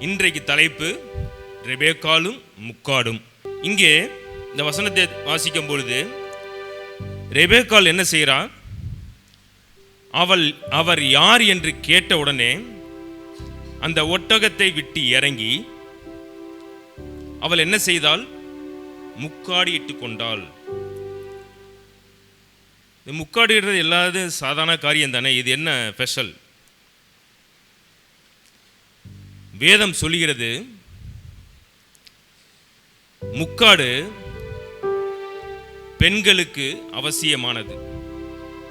இன்றைக்கு தலைப்பு ரெபேக்காலும் முக்காடும். இங்கே இந்த வசனத்தை வாசிக்கும் பொழுது ரெபேக்கால் என்ன செய்கிறார்? அவர் யார் என்று கேட்ட உடனே அந்த ஒட்டகத்தை விட்டு இறங்கி அவள் என்ன செய்தாள்? முக்காடி இட்டு கொண்டாள். முக்காடு இடுறது எல்லாரும் சாதாரண காரியம் தானே. இது என்ன ஸ்பெஷல்? வேதம் சொல்லுகிறது முக்காடு பெண்களுக்கு அவசியமானது.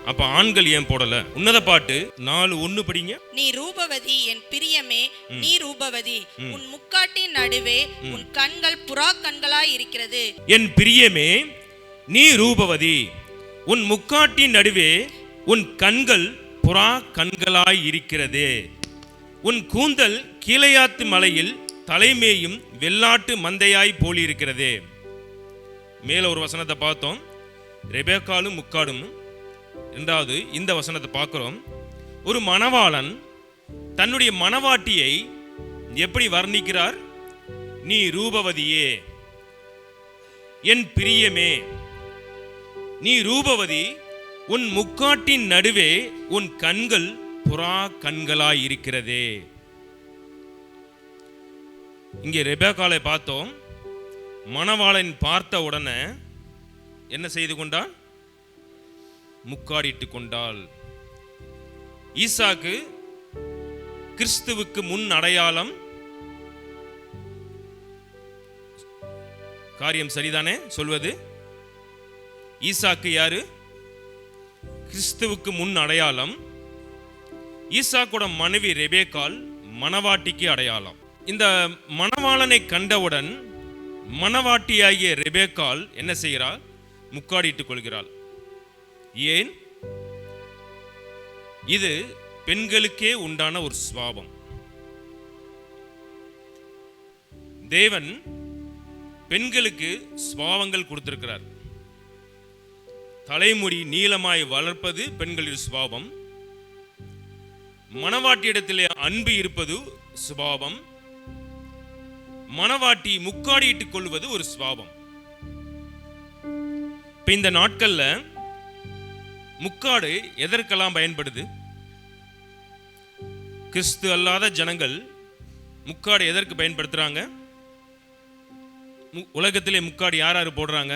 அப்ப ஆண்கள் ஏன் போடல? உன்னத பாட்டு 4:1 படிங்க. நீ ரூபவதி, என் பிரியமே, நீ ரூபவதி, உன் முக்காட்டின் நடுவே உன் கண்கள் புறா கண்களாய் இருக்கிறது. என் பிரியமே, நீ ரூபவதி, உன் முக்காட்டின் நடுவே உன் கண்கள் புறா கண்களாய் இருக்கிறது. உன் கூந்தல் கீலேயாத்து மலையில் தலைமேயும் வெள்ளாட்டு மந்தையாய் போலி இருக்கிறது. மேல ஒரு வசனத்தை பார்த்தோம், ரெபேக்காலும் முக்காடும். இரண்டாவது இந்த வசனத்தை பார்க்கிறோம், ஒரு மணவாளன் தன்னுடைய மணவாட்டியை எப்படி வர்ணிக்கிறார்? நீ ரூபவதியே, என் பிரியமே, நீ ரூபவதி, உன் முக்காட்டின் நடுவே உன் கண்கள் புறா கண்களாய் இருக்கிறதே. இங்கே ரெபேக்காலை பார்த்தோம். மணவாளன் பார்த்த உடனே என்ன செய்து கொண்டாள்? முக்காடிட்டு கொண்டாள். ஈசாக்கு கிறிஸ்துவுக்கு முன் அடையாளம். காரியம் சரிதானே சொல்வது? ஈசாக்கு யாரு? கிறிஸ்துவுக்கு முன் அடையாளம். ஈசாக்கோட மனைவி ரெபேக்கால் மணவாட்டிக்கு அடையாளம். இந்த மணவாளனை கண்டவுடன் மணவாட்டியாகிய ரெபேக்கால் என்ன செய்கிறாள்? முக்காடிட்டுக் கொள்கிறாள். ஏன்? இது பெண்களுக்கே உண்டான ஒரு சுபாவம். தேவன் பெண்களுக்கு சுபாவங்கள் கொடுத்திருக்கிறார். தலைமுடி நீளமாய் வளர்ப்பது பெண்களின் சுபாவம். மணவாட்டியிடத்திலே அன்பு இருப்பது சுபாவம். மணவாட்டி முக்காடிட்டுக் கொள்வது ஒரு சுபாவம். இப்ப இந்த நாட்கள்ல முக்காடு எதற்கெல்லாம் பயன்படுது? கிறிஸ்து அல்லாத ஜனங்கள் முக்காடு எதற்கு பயன்படுத்துறாங்க? உலகத்திலே முக்காடு யார் யாரு போடுறாங்க?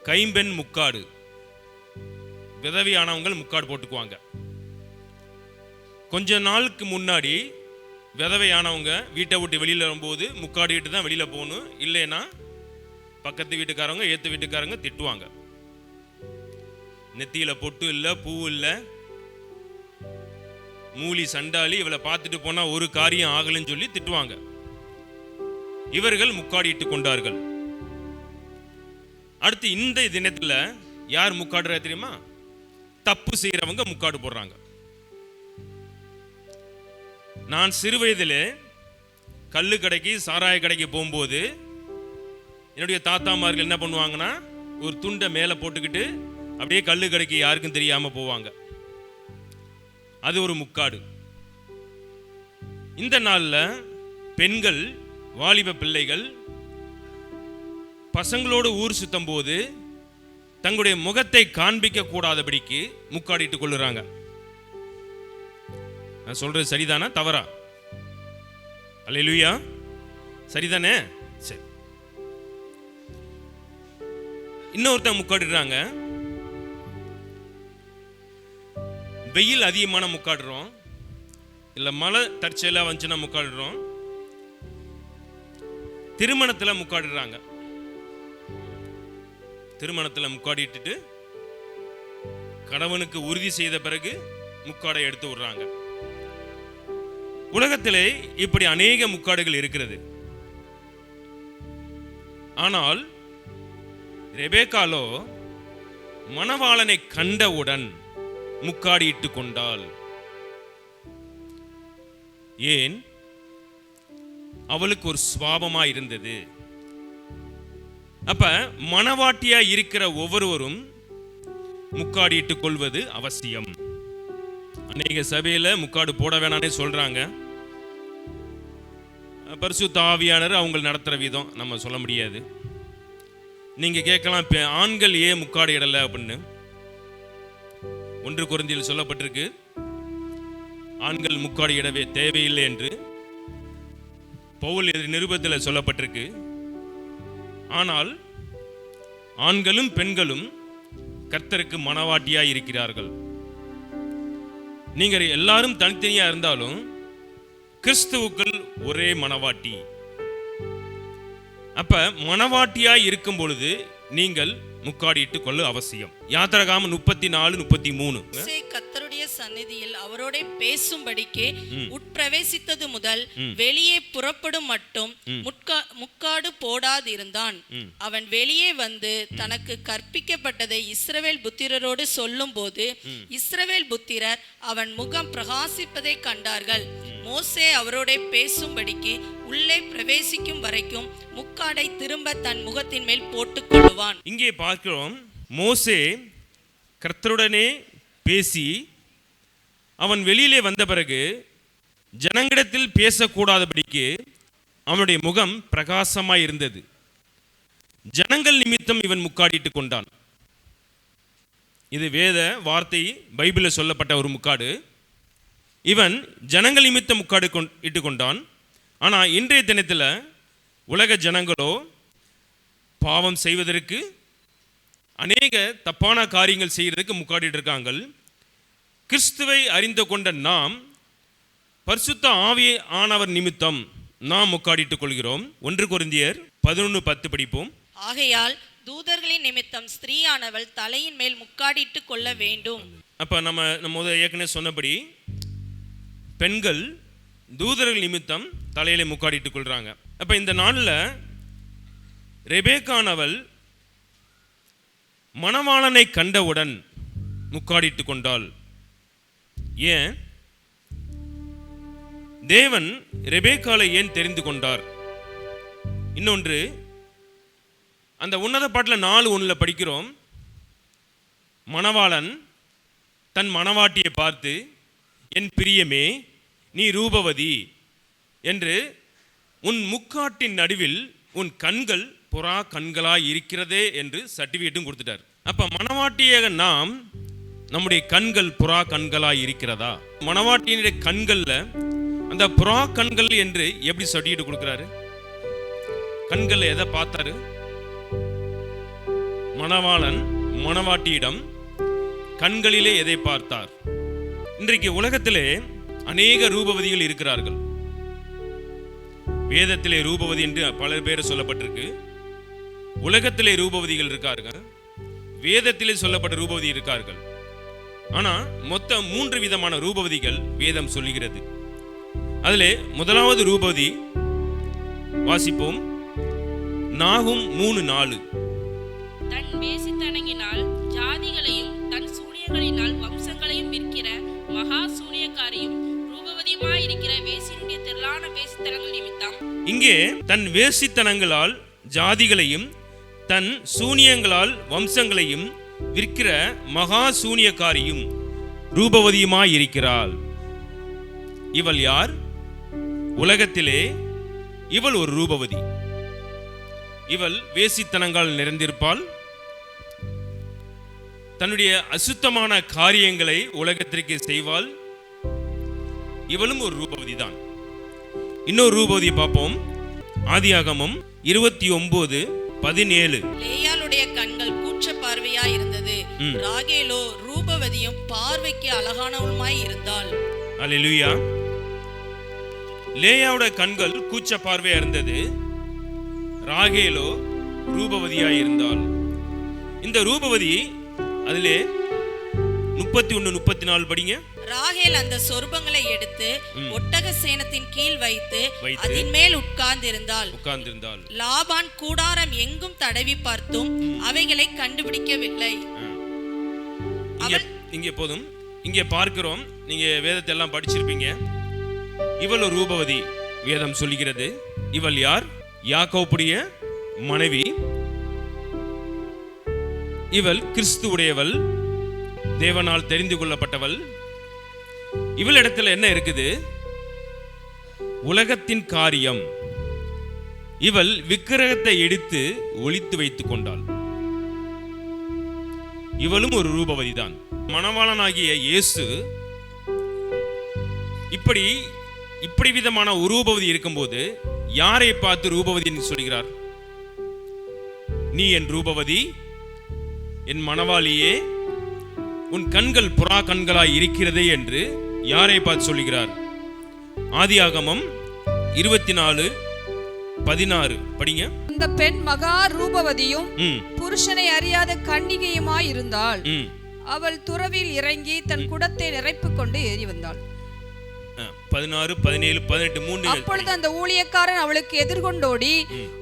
கைம்பெண் முக்காடு, விதவியானவங்க முக்காடு போட்டுக்குவாங்க. கொஞ்ச நாளுக்கு முன்னாடி விதவையானவங்க வீட்டை விட்டு வெளியில வரும்போது முக்காடிட்டு தான் வெளியில போகணும். இல்லைன்னா பக்கத்து வீட்டுக்காரங்க ஏத்து வீட்டுக்காரங்க திட்டுவாங்க. நெத்தியில பொட்டு இல்லை, பூ இல்லை, மூலி சண்டாளி, இவளை பார்த்துட்டு போனா ஒரு காரியம் ஆகலன்னு சொல்லி திட்டுவாங்க. இவர்கள் முக்காடிட்டு கொண்டார்கள். அடுத்து இந்த தினத்துல யார் முக்காடுறா தெரியுமா? தப்பு செய்யறவங்க முக்காடு போடுறாங்க. நான் சிறு வயதிலே கல்லு கடைக்கு சாராய கடைக்கு போகும்போது என்னுடைய தாத்தாமார்கள் என்ன பண்ணுவாங்கன்னா, ஒரு துண்டை மேலே போட்டுக்கிட்டு அப்படியே கல்லு கடைக்கு யாருக்கும் தெரியாம போவாங்க. அது ஒரு முக்காடு. இந்த நாள்ல பெண்கள், வாலிப பிள்ளைகள் பசங்களோடு ஊர் சுத்தும் போது தங்களுடைய முகத்தை காண்பிக்க கூடாதபடிக்கு முக்காடிட்டுக் கொள்ளுறாங்க. நான் சொல்றது சரிதானா தவறா? அல்லேலூயா, சரிதானே? சரி. இன்னொருத்தங்க முக்காடுறாங்க. வெயில் அதிகமான முக்காடுறோம், இல்ல மழை தற்செயலா வந்துச்சுன்னா முக்காடுறோம். திருமணத்துல முக்காடுறாங்க. திருமணத்துல முக்காடிட்டு கணவனுக்கு உறுதி செய்த பிறகு முக்காடை எடுத்து விடுறாங்க. உலகத்திலே இப்படி அநேக முக்காடுகள் இருக்கிறது. ஆனால் ரெபேக்காலோ மணவாளனை கண்டவுடன் முக்காடிட்டு கொண்டாள். ஏன்? அவளுக்கு ஒரு சுபாவமா இருந்தது. அப்ப மணவாட்டியா இருக்கிற ஒவ்வொருவரும் முக்காடிட்டுக் கொள்வது அவசியம். அநேக சபையில முக்காடு போட வேணானே சொல்றாங்க. பரிசுத்த ஆவியானவர் அவங்க நடத்துகிற விதம் நம்ம சொல்ல முடியாது. நீங்கள் கேட்கலாம், இப்போ ஆண்கள் ஏன் முக்காடு இடலை அப்படின்னு. 1 கொரிந்தியர் சொல்லப்பட்டிருக்கு, ஆண்கள் முக்காடு இடவே தேவையில்லை என்று பவுல் நிருபத்தில் சொல்லப்பட்டிருக்கு. ஆனால் ஆண்களும் பெண்களும் கர்த்தருக்கு மனவாட்டியாய் இருக்கிறார்கள். நீங்கள் எல்லாரும் தனித்தனியா இருந்தாலும் கிறிஸ்துவுக்குள் ஒரே மனவாட்டி. அப்ப மனவாட்டியாய் இருக்கும் பொழுது நீங்கள் முக்காடிட்டு கொள்ள அவசியம். யாத்திராகமம் 34:33. கர்த்தருடைய சந்நிதியில் அவரோட பேசும்படிக்கு உட்பிரவேசித்தது முதல் வெளியே புறப்படும் மட்டும் முக்காடு போடாதிருந்தான். அவன் வெளியே வந்து தனக்கு கற்பிக்கப்பட்டதை இஸ்ரவேல் புத்திரரோடு சொல்லும் போது இஸ்ரவேல் புத்திரர் அவன் முகம் பிரகாசிப்பதை கண்டார்கள். மோசே அவரோட பேசும்படிக்கு உள்ளே பிரவேசிக்கும் வரைக்கும் முக்காடை திரும்ப தன் முகத்தின் மேல் போட்டுக் கொள்வான். இங்கே பார்க்கிறோம், மோசே கர்த்தருடனே பேசி அவன் வெளியிலே வந்த பிறகு ஜனங்களிடத்தில் பேசக்கூடாதபடிக்கு அவனுடைய முகம் பிரகாசமாய் இருந்தது. ஜனங்கள் நிமித்தம் இவன் முக்காடிட்டு கொண்டான். இது வேத வார்த்தை, பைபிளில் சொல்லப்பட்ட ஒரு முக்காடு. இவன் ஜனங்கள் நிமித்தம் முக்காடு இட்டு கொண்டான். ஆனால் இன்றைய தினத்தில் உலக ஜனங்களோ பாவம் செய்வதற்கு, அநேக தப்பான காரியங்கள் செய்கிறதுக்கு முக்காடிட்டு இருக்காங்க. கிறிஸ்துவை அறிந்து கொண்ட நாம் பரிசுத்த ஆவியை ஆனவர் நிமித்தம் நாம் முக்காடிட்டுக் கொள்கிறோம். 1 கொரிந்தியர் 11:10 படிப்போம். ஆகையால் தூதர்களின் நிமித்தம் ஸ்திரீயானவள் தலையின் மேல் முக்காடிட்டு கொள்ள வேண்டும். அப்ப நம்ம ஏற்கனவே சொன்னபடி பெண்கள் தூதர்கள் நிமித்தம் தலையில முக்காடிட்டுக் கொள்றாங்க. அப்ப இந்த நாளில் ரெபேக்கானவள் மணவாளனை கண்டவுடன் முக்காடிட்டு கொண்டாள். ஏன்? தேவன் ரெபேக்காலை ஏன் தெரிந்து கொண்டார்? இன்னொன்று, அந்த உன்னத பாட்டில் 4:1 படிக்கிறோம், மணவாளன் தன் மணவாட்டியை பார்த்து, என் பிரியமே நீ ரூபவதி என்று, உன் முக்காட்டின் நடுவில் உன் கண்கள் புறா கண்களாய் இருக்கிறதே என்று சர்டிஃபிகேட்டும் கொடுத்துட்டார். அப்ப மணவாட்டியாக நாம், நம்முடைய கண்கள் புறா கண்களாய் இருக்கிறதா? மணவாட்டியினுடைய கண்கள்ல அந்த புறா கண்கள் என்று எப்படி சர்டிஃபிகேட் கொடுக்கிறாரு? கண்கள் எதை பார்த்தாரு? மணவாளன் மணவாட்டியிடம் கண்களிலே எதை பார்த்தார்? இன்றைக்கு உலகத்திலே அநேக ரூபவதிகள் இருக்கிறார்கள். வேதத்திலே ரூபவதி என்று பல பேர் சொல்லப்பட்டிருக்கு. உலகத்திலே ரூபவதிகள் இருக்கார்கள், வேதத்திலே சொல்லப்பட்ட ரூபவதி இருக்கார்கள். ஆனா மொத்தம் 3 விதமான ரூபவதிகள் வேதம் சொல்லுகிறது. அதிலே முதலாவது ரூபவதி வாசிப்போம். நாகும் 3:4. தன் வேசித்தனங்கினால் ஜாதிகளையும் தன் சூனியங்களினால் வம்சங்களையும் விற்கிற மகா சூனியக்காரியும் ரூபவதியுமாயிருக்கிற வேசியினுடைய திரளான வேசித்தனங்கள் நிமித்தம். இங்கே தன் வேசித்தனங்களால் ஜாதிகளையும் தன் சூனியங்களால் வம்சங்களையும் விற்கிற மகா சூனியக்காரியும் ரூபவதியுமாயிருக்கிறாள். இவள் யார்? உலகத்திலே இவள் ஒரு ரூபவதி. இவள் வேசித்தனங்கள் நிறைந்திருப்பாள். தன்னுடைய அசுத்தமான காரியங்களை உலகத்திற்கு செய்வாள். இவளும் ஒரு ரூபவதி தான். இன்னொரு ரூபவதியை பார்ப்போம். ஆதியாகமம் 29:17. லேயாளுடைய கண்கள் கூச்ச பார்வையாய் இருந்தது. ராகேலோ ரூபவதியும் பார்வைக்கு அழகானவளுமாய் இருந்தாள். அல்லேலூயா. லேயாவோட கண்கள் கூச்ச பார்வையா இருந்தது, ராகேலோ ரூபவதியாய் இருந்தாள். இந்த ரூபவதி அதிலே 31-34 படிங்க. ராகேல் அந்த சொர்பங்களை எடுத்து ஒட்டக சேனத்தின் கீழ் வைத்து அதன் மேல் உட்கார்ந்திருந்தாள். லாபான் கூடாரம் எங்கும் தடவி பார்த்தும் அவைகளை கண்டுபிடிக்கவில்லை. இங்கே போதும். இங்கே பார்க்கிறோம், நீங்க வேதத்தை எல்லாம் படிச்சிருப்பீங்க. இவள் ஒரு ரூபவதி வேதம் சொல்லுகிறது. இவள் யார்? யாக்கோபுடைய மனைவி. இவள் கிறிஸ்துவுடையவள், தேவனால் தெரிந்து கொள்ளப்பட்டவள். இவளிடத்தில் என்ன இருக்குது? உலகத்தின் காரியம். இவள் விக்கிரகத்தை எடுத்து ஒளித்து வைத்துக் கொண்டாள். இவளும் ஒரு ரூபவதிதான். மணவாளனாகிய இயேசு இப்படி விதமான ஒரு ரூபவதி இருக்கும்போது யாரை பார்த்து ரூபவதி என்று சொல்கிறார்? நீ என் ரூபவதி, என் மணவாளியே, உன் கண்கள் புறா கண்களாய் இருக்கிறதே என்று யாரை பார்த்து சொல்லுகிறார்? ஆதியாகமம் 24:16 படிங்க. அந்த பெண் மகா ரூபவதியும் புருஷனை அறியாத கன்னிகையுமாய் இருந்தாள். அவள் துறவில் இறங்கி தன் குடத்தை நிரப்பிக் கொண்டு ஏறி வந்தாள். 16, 17, 18 3. அப்பொழுது அந்த ஊழியக்காரன் அவளுக்கு எதிர்கொண்டோடி,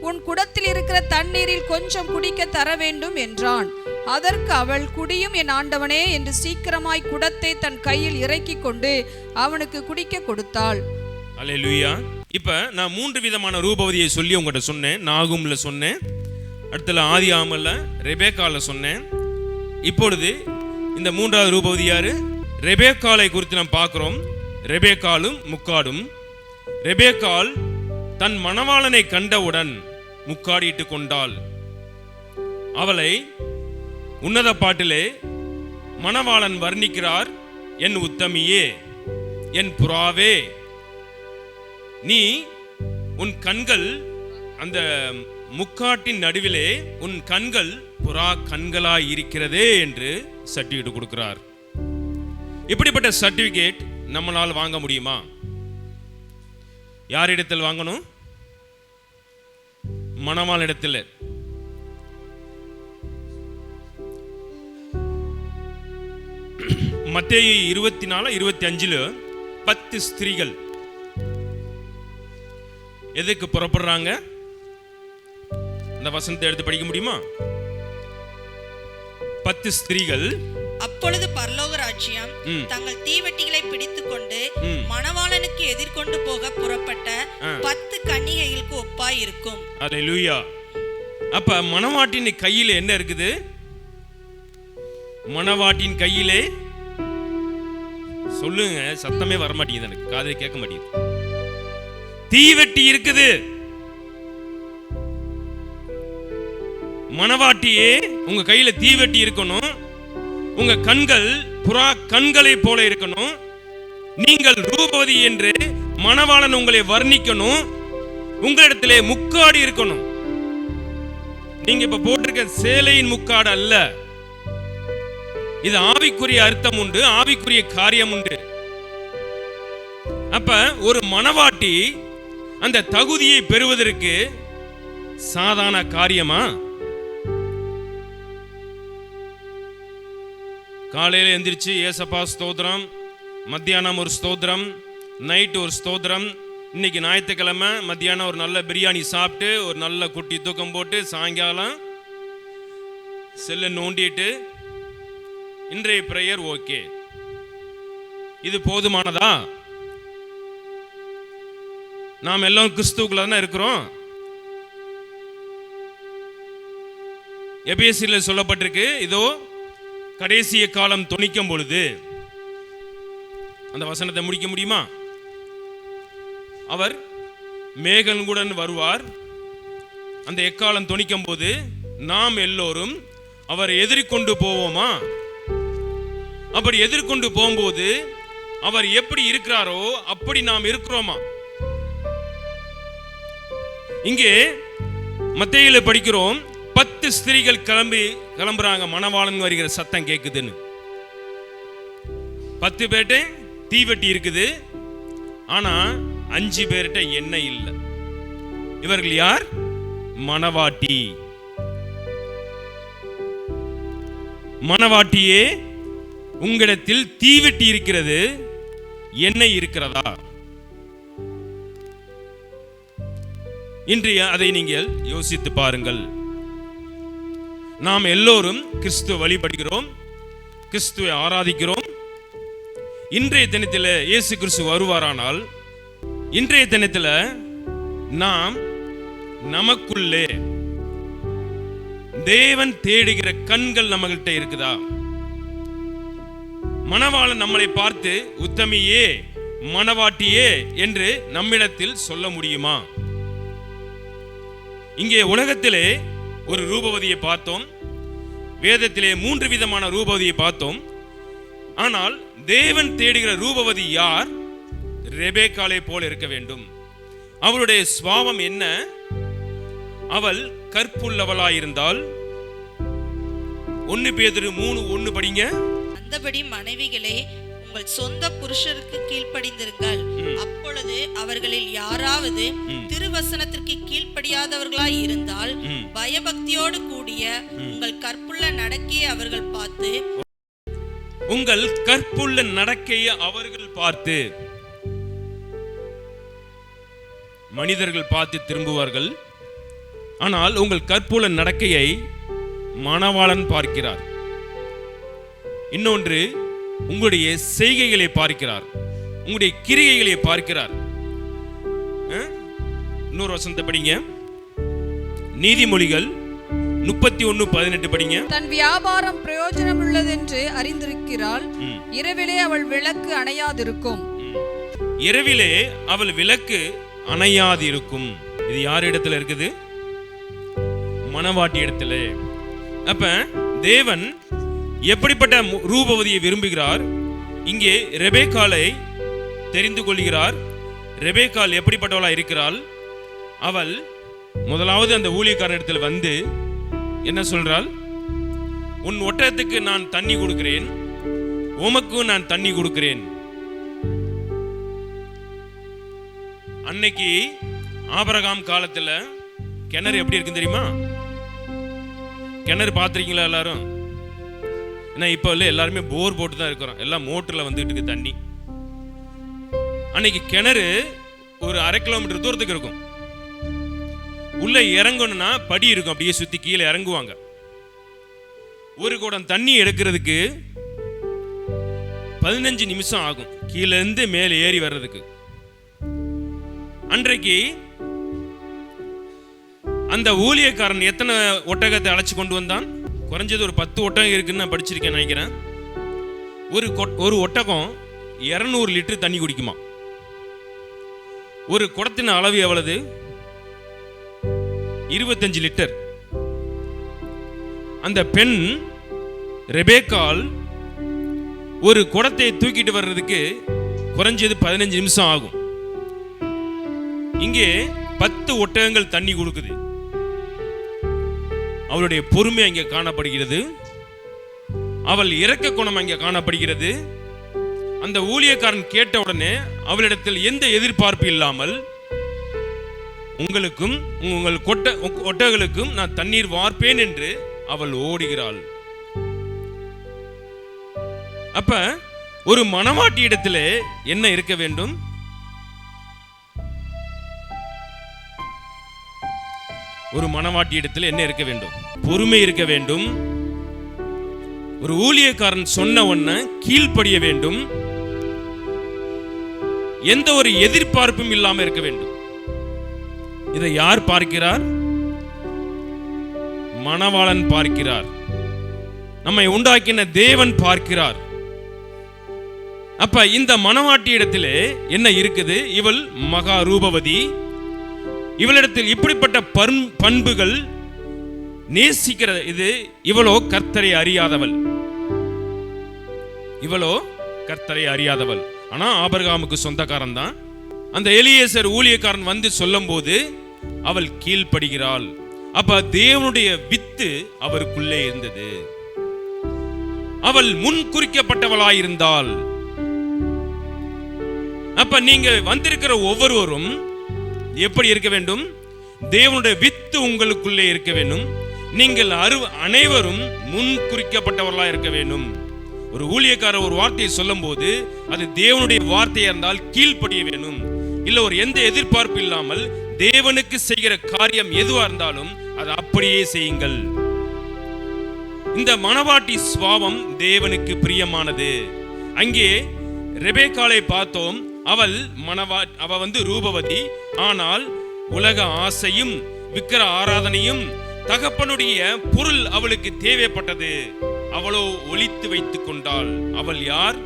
உன் குடத்தில் இருக்கிற தண்ணீரில் கொஞ்சம் குடிக்க தர வேண்டும் என்றான். அதற்கு அவள், குடியும் என் ஆண்டவனே என்று சீக்கிரமாய் குடத்தை தன் கையில் இறக்கி கொண்டு அவனுக்கு குடிக்க கொடுத்தாள். அல்லேலூயா. இப்ப நான் 3 விதமான ரூபவதியை சொல்லி உங்கள்கிட்ட சொன்னேன். நாகும்ல சொன்னேன், அடுத்தல ஆதியாகமல்ல ரெபேக்கால சொன்னேன். இப்பொழுது இந்த 3வது ரூபவதி யாரு? ரெபேக்காலை குறித்து நாம் பார்க்கிறோம். ரெபேக்காலும் முக்காடும். ரெபேக்கால் தன் மணவாளனை கண்டவுடன் முக்காடிட்டு கொண்டாள். அவளை உன்னத பாட்டிலே மணவாளன் வர்ணிக்கிறார், என் உத்தமியே, என் புறாவே, நீ உன் கண்கள் அந்த முக்காட்டின் நடுவிலே உன் கண்கள் புறா கண்களாய் இருக்கிறதே என்று சர்டிபிகேட் கொடுக்கிறார். இப்படிப்பட்ட சர்டிபிகேட் நம்மளால் வாங்க முடியுமா? யாரிடத்தில் வாங்கணும்? மணவாளனிடத்தில். மத்தேயு 24:25 10 ஸ்திரீகள் எதுக்கு புறப்படுறாங்க? அந்த வசனத்தை எடுத்து படிக்க முடியுமா? 10 ஸ்திரீகள். அப்பொழுது பரலோக ராஜ்யம் தங்கள் தீவெட்டிகளை பிடித்துக் கொண்டு மணவாளனுக்கு எதிர்கொண்டு போக புறப்பட்ட 10 கன்னிகைகளுக்கு ஒப்பாய் இருக்கும். அல்லேலூயா. அப்ப மணவாட்டின் கையில என்ன இருக்குது? மணவாட்டின் கையிலே சொல்லுங்க, சத்தமே வர மாட்டேங்குது, எனக்கு காதுல கேட்க மாட்டேங்குது. தீவெட்டி இருக்குது. மணவாட்டியே, உங்க கையில தீவெட்டி இருக்கணும். உங்க கண்கள் புறா கண்களை போல இருக்கணும். நீங்கள் ரூபவதி என்று மணவாளன் உங்களை வர்ணிக்கணும். உங்களிடத்திலே முக்காடு இருக்கணும். நீங்க இப்ப போட்டிருக்க சேலையின் முக்காடு அல்ல. இது ஆவிக்குரிய அர்த்தம் உண்டு, ஆவிக்குரிய காரியம் உண்டு. அப்ப ஒரு மணவாட்டி அந்த தகுதியை பெறுவதற்கு சாதாரண காரியமா? காலையில எந்திரிச்சு ஏசப்பா ஸ்தோத்திரம், மத்தியானம் ஒரு ஸ்தோத்திரம், நைட்டு ஒரு ஸ்தோத்திரம். இன்னைக்கு ஞாயிற்றுக்கிழமை மத்தியானம் ஒரு நல்ல பிரியாணி சாப்பிட்டு ஒரு நல்ல குட்டி தூக்கம் போட்டு சாயங்காலம் செல்ல நோண்டிட்டு இன்றைய பிரேயர் ஓகே. இது போதுமானதா? நாம் எல்லாம் கிறிஸ்துவுக்குள்ள தான் இருக்கிறோம். எபேசியரில் சொல்லப்பட்டிருக்கு, இதோ கடைசிய காலம் தொனிக்கும் பொழுது. அந்த வசனத்தை முடிக்க முடியுமா? அவர் மேகங்களுடன் வருவார். அந்த எக்காலம் தொனிக்கும் போது நாம் எல்லோரும் அவர் எதிர்கொண்டு போவோமா? அப்படி எதிர்கொண்டு போகும்போது அவர் எப்படி இருக்கிறாரோ அப்படி நாம் இருக்கிறோமா? இங்கே மத்தேயுல படிக்கிறோம், 10 ஸ்திரீகள் கிளம்புறாங்க, மணவாளன் வருகிற சத்தம் கேக்குதுன்னு. 10 பேர்ட்ட தீவெட்டி இருக்குது, ஆனா 5 பேர்ட்ட எண்ணெய் இல்லை. இவர்கள் யார்? மணவாட்டி. மணவாட்டியே, உங்களிடத்தில் தீவெட்டி இருக்கிறது, எண்ணெய் இருக்கிறதா? இன்றைய அதை நீங்கள் யோசித்து பாருங்கள். நாம் எல்லோரும் கிறிஸ்துவை வழிபடுகிறோம், கிறிஸ்துவை ஆராதிக்கிறோம். இன்றைய தினத்தில் இயேசு கிறிஸ்து வருவாரானால், இன்றைய தினத்தில் நாம் நமக்குள்ளே தேவன் தேடுகிற கண்கள் நம்மகிட்ட இருக்குதா? மணவாளன் நம்மளை பார்த்து, உத்தமியே, மணவாட்டியே என்று நம்மிடத்தில் சொல்ல முடியுமா? இங்கே உலகத்திலே ஒரு ரூபவதியை பார்த்தோம், வேதத்திலே 3 விதமான ரூபவதியை பார்த்தோம். ஆனால் தேவன் தேடுகிற ரூபவதி யார்? ரெபேக்காளை போல இருக்க வேண்டும். அவளுடைய சுபாவம் என்ன? அவள் கற்புள்ளவளாயிருந்தால் 1 பேதுரு 3:1 படிங்க. அந்தபடி மனைவிகளே உங்கள் சொந்த புருஷருக்கு கீழ்ப்படிந்திருங்கள், அப்பொழுது அவர்களில் யாராவது திருவசனத்திற்கு கீழ்ப்படியாதவர்களாய் இருந்தால் பயபக்தியோடு கூடிய உங்கள் கற்புள்ள நடக்கையை அவர்கள் பார்த்து உங்கள் கற்புள்ள நடக்கையை அவர்கள் பார்த்து, மனிதர்கள் பார்த்து திரும்புவார்கள், ஆனால் உங்கள் கற்புள்ள நடக்கையை மணவாளன் பார்க்கிறார். இன்னொன்று, உங்களுடைய செய்கைகளை பார்க்கிறார், உங்களுடைய கிரியைகளை பார்க்கிறார். இன்னொரு வசனத்தை படிங்க, நீதிமொழிகள் 31:18 படிங்க. தன் வியாபாரம் பிரயோஜனம் உள்ளதென்று அறிந்திருக்கிறாள், இரவிலே அவள் விளக்கு அணையாதிருக்கும். இரவிலே அவள் விளக்கு அணையாதிருக்கும். இது யார் இடத்துல இருக்குது? மணவாட்டி இடத்துல. அப்ப தேவன் எப்படிப்பட்ட ரூபவதியை விரும்புகிறார்? இங்கே ரெபேக்காளை தெரிந்து கொள்கிறார். ரெபேக்காள் எப்படிப்பட்டவளா இருக்கிறாள்? அவள் முதலாவது அந்த ஊழியக்காரன் இடத்துல வந்து என்ன சொல்றாள்? உன் ஒட்டகத்துக்கு நான் தண்ணி கொடுக்கிறேன், உமக்கும் நான் தண்ணி கொடுக்கிறேன். அன்னைக்கு ஆபிரகாம் காலத்துல கிணறு எப்படி இருக்கு தெரியுமா? கிணறு பார்த்திருக்கீங்களா எல்லாரும்? ஏன்னா இப்போ இல்லை, எல்லாருமே போர் போட்டு தான் இருக்கிறோம், எல்லாம் மோட்டர்ல வந்துட்டு இருக்கு தண்ணி. அன்னைக்கு கிணறு ஒரு 1/2 கிலோமீட்டர் தூரத்துக்கு இருக்கும். உள்ள இறங்கணும்னா படி இருக்கும், அப்படியே சுத்தி கீழே இறங்குவாங்க. ஒரு குடம் தண்ணி எடுக்கிறதுக்கு 15 நிமிஷம் ஆகும், கீழே இருந்து மேலே ஏறி வர்றதுக்கு. அன்றைக்கு அந்த ஊழியக்காரன் எத்தனை ஒட்டகத்தை அழைச்சு கொண்டு வந்தான்? குறைஞ்சது ஒரு 10 ஒட்டகம் இருக்குன்னு நான் படிச்சிருக்கேன் நினைக்கிறேன். ஒரு ஒட்டகம் 200 லிட்டர் தண்ணி குடிக்குமா. ஒரு குடத்தின் அளவு எவ்வளவு? 25 லிட்டர். அந்த பெண் ரெபேக்காள் ஒரு குடத்தை தூக்கிட்டு வர்றதுக்கு குறைஞ்சது 15 நிமிஷம் ஆகும். இங்கே 10 ஒட்டகங்கள் தண்ணி கொடுக்குது. அவளுடைய பொறுமை அங்கே காணப்படுகிறது, அவள் இரக்க குணம் அங்கே காணப்படுகிறது. அந்த ஊழியக்காரன் கேட்ட உடனே அவளிடத்தில் எந்த எதிர்பார்ப்பு இல்லாமல், உங்களுக்கும் உங்கள் ஒட்டகளுக்கும் நான் தண்ணீர் வார்ப்பேன் என்று அவள் ஓடுகிறாள். அப்ப ஒரு மணவாட்டி இடத்துல என்ன இருக்க வேண்டும்? ஒரு மணவாட்டி இடத்துல என்ன இருக்க வேண்டும்? பொறுமை இருக்க வேண்டும். ஒரு ஊழியக்காரன் சொன்ன ஒன்ன கீழ்ப்படிய வேண்டும். எந்த ஒரு எதிர்பார்ப்பும் இல்லாம இருக்க வேண்டும். இதை யார் பார்க்கிறார்? மணவாளன் பார்க்கிறார், நம்மை உண்டாக்கின தேவன் பார்க்கிறார். அப்ப இந்த மணவாட்டி இடத்திலே என்ன இருக்குது? இவள் மகா ரூபவதி. இவளிடத்தில் இப்படிப்பட்ட பண்புகள் நேசிக்கிற இது. இவளோ கர்த்தரை அறியாதவள். இவளோ கர்த்தரை அறியாதவள். ஆனா ஆபிரகாமுக்கு சொந்தக்காரன் தான். அந்த எலியேசர் ஊழியக்காரன் வந்து சொல்லும் போது அவள் கீழ்ப்படுகிறாள். அப்ப தேவனுடைய வித்து அவருக்குள்ளே இருந்தது. அவள் முன் குறிக்கப்பட்டவளாயிருந்தாள். அப்ப நீங்க வந்திருக்கிற ஒவ்வொருவரும் எப்படி இருக்க வேண்டும்? தேவனுடைய வித்து உங்களுக்குள்ளே இருக்க வேண்டும். நீங்கள் அனைவரும் முன் குறிக்கப்பட்டவர்களாக இருக்க வேண்டும். ஒரு ஊழியக்காரர் ஒரு வார்த்தையை சொல்லும் போது அது தேவனுடைய வார்த்தையா இருந்தால் கீழ்ப்படிய வேண்டும். இல்ல ஒரு எந்த எதிர்பார்ப்பு இல்லாமல் தேவனுக்கு செய்கிற காரியம் எதுவா இருந்தாலும் அது அப்படியே செய்யுங்கள். இந்த மணவாட்டி சுபாவம் தேவனுக்கு பிரியமானது. அங்கே ரெபேக்காளை பார்த்தோம். அவ வந்து ரூபவதி. ஆனால் உலக ஆசையும் விக்கிர ஆராதனையும் தகப்பனுடைய பொருள் அவளுக்கு தேவைப்பட்டது. அவளோ ஒளித்து வைத்துக் கொண்டாள். அவள் யார்?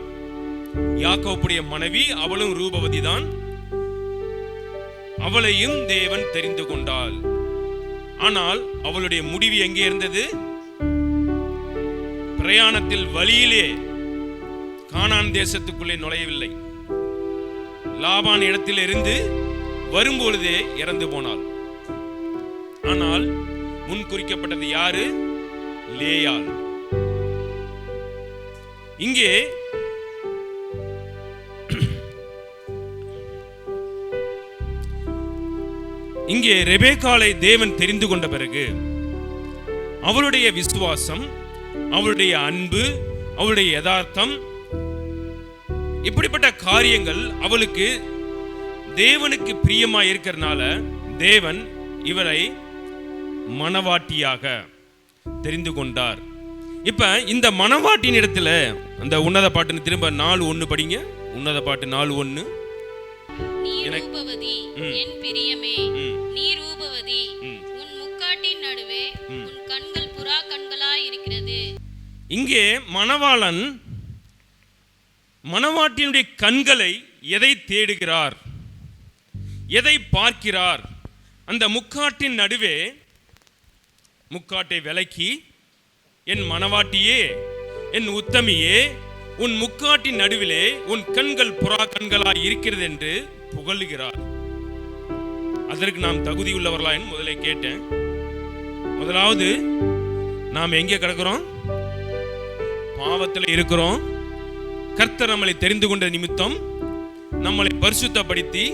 யாக்கோபுடைய மனைவி, அவளும் ரூபவதி தான். அவளையும் தேவன் தெரிந்து கொண்டாள். ஆனால் அவளுடைய முடிவு எங்கே இருந்தது? பிரயாணத்தில் வழியிலே கானான் தேசத்துக்குள்ளே நுழையவில்லை. லாபான் இடத்தில் இருந்து வரும்பொழுதே இறந்து போனாள். ஆனால் முன் குறிக்கப்பட்டது யாரு? லேயாள். இங்கே ரெபேக்காளை தேவன் தெரிந்து கொண்ட பிறகு அவளுடைய விசுவாசம், அவளுடைய அன்பு, அவளுடைய யதார்த்தம், இப்படிப்பட்ட காரியங்கள் அவளுக்கு தேவனுக்கு பிரியமா இருக்கிறதுனால தேவன் இவரை மணவாட்டியாக தெரிந்து கொண்டார். இப்ப இந்த மணவாட்டின் இடத்துல அந்த உன்னத பாட்டுன்னு திரும்ப 4:1 படிங்க. உன்னத பாட்டு 4:1. நீ ரூபவதி என் பிரியமே, நீ ரூபவதி, உன் முக்காட்டின் நடுவே உன் கண்கள் புறா கண்களாய் இருக்கிறது. இங்கே மணவாளன் மணவாட்டினுடைய கண்களை எதை தேடுகிறார், எதை பார்க்கிறார்? அந்த முக்காட்டின் நடுவே முக்காட்டை விலக்கி, என் மணவாட்டியே, என் உத்தமியே, உன் முக்காட்டின் நடுவிலே உன் கண்கள் புறா கண்களாய் இருக்கிறது என்று புகழுகிறார். அதற்கு நாம் தகுதி உள்ளவர்களா என்று முதலே கேட்டேன். முதலாவது, நாம் எங்கே கிடக்கிறோம்? பாவத்தில் இருக்கிறோம். கர்த்தர் நம்மளை தெரிந்து கொண்ட நிமித்தம் நம்மளை பரிசுத்தப்படுத்தி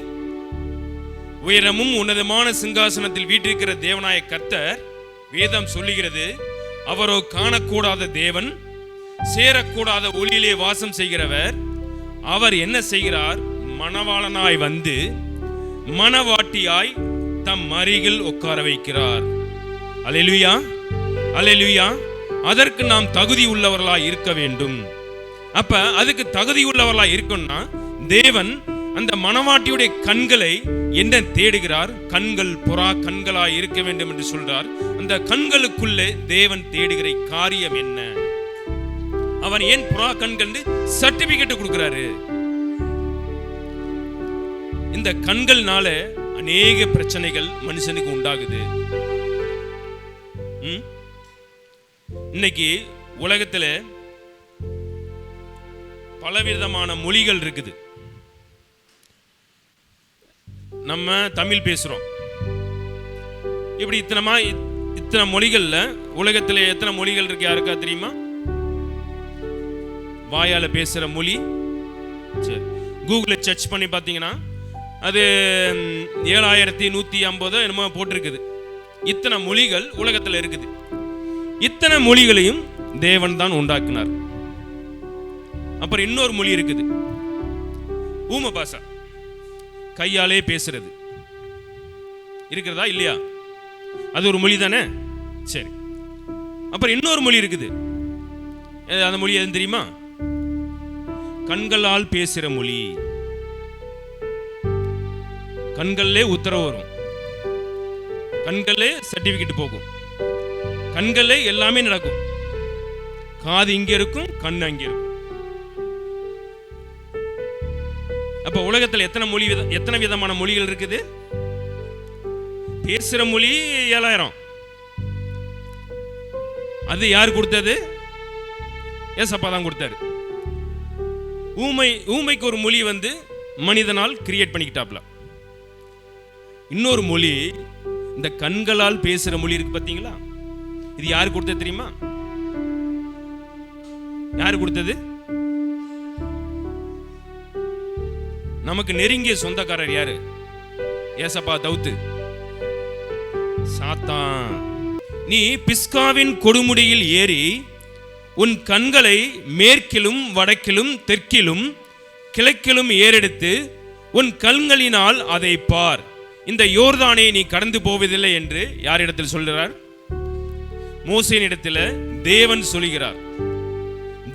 உயரமும் உன்னதமான சிங்காசனத்தில் வீற்றிருக்கிற தேவனாய கர்த்தர், வேதம் சொல்லுகிறது, அவரோ காணக்கூடாத தேவன், சேரக்கூடாத ஒளியிலே வாசம் செய்கிறவர். அவர் என்ன செய்கிறார்? மணவாளனாய் வந்து மணவாட்டியாய் தம் அருகில் உட்கார வைக்கிறார். அல்லேலூயா, அல்லேலூயா. அதற்கு நாம் தகுதி உள்ளவர்களாய் இருக்க வேண்டும். அப்ப அதுக்கு தகுதி உள்ளவர்களாய் இருக்கணும்னா தேவன் அந்த மணவாட்டியுடைய கண்களை என்ன தேடுகிறார்? கண்கள் புறா கண்களாய் இருக்க வேண்டும் என்று சொல்றார். அந்த கண்களுக்குள்ளே தேவன் தேடுகிற காரியம் என்ன? அவன் ஏன் புறா கண்கள் சர்டிபிகேட் கொடுக்கிறாரு? இந்த கண்கள்னால அநேக பிரச்சனைகள் மனுஷனுக்கு உண்டாகுது. இன்னைக்கு உலகத்துல பலவிதமான மொழிகள் இருக்குது. நம்ம தமிழ் பேசுறோம். இப்படி இத்தனை மொழிகள்ல உலகத்துல எத்தனை மொழிகள் இருக்கு யாருக்கா தெரியுமா? வாயால பேசுற மொழி. சரி, கூகுளை சர்ச் பண்ணி பார்த்தீங்கன்னா அது 7150 என்னமோ போட்டிருக்குது. இத்தனை மொழிகள் உலகத்தில் இருக்குது. இத்தனை மொழிகளையும் தேவன் தான் உண்டாக்கினார். அப்புறம் இன்னொரு மொழி இருக்குது, ஊம பாஷா, கையாலே பேசுறது இருக்கிறதா இல்லையா? அது ஒரு மொழி தானே? சரி. அப்புறம் இன்னொரு மொழி இருக்குது. அந்த மொழி எது தெரியுமா? கண்களால் பேசுற மொழி. கண்களே உத்தரவு வரும், கண்களே சர்டிபிகேட் போகும், கண்களே எல்லாமே நடக்கும். காது இங்க இருக்கும், கண் அங்க இருக்கும். அப்ப உலகத்தில் எத்தனை விதமான மொழிகள் இருக்குது? பேசுற மொழி 7000. அது யார் கொடுத்தது? ஏசப்பா தான் கொடுத்தாரு. ஊமைக்கு ஒரு மொழி வந்து மனிதனால் கிரியேட் பண்ணிக்கிட்டாப்ல. இன்னொரு மொழி இந்த கண்களால் பேசுற மொழி இருக்கு பாத்தீங்களா? இது யாரு கொடுத்தது தெரியுமா? யாரு கொடுத்தது? நமக்கு நெருங்கிய சொந்தக்காரர் யாரு? ஏசப்பா தவுத்து சாத்தான். நீ பிஸ்காவின் கொடுமுடியில் ஏறி உன் கண்களை மேற்கிலும் வடக்கிலும் தெற்கிலும் கிழக்கிலும் ஏறெடுத்து உன் கண்களினால் அதை பார். இந்த யோர்தானை நீ கடந்து போவதில்லை என்று யாரிடத்தில் சொல்கிறார்? மோசேயின் இடத்தில் தேவன் சொல்கிறார்.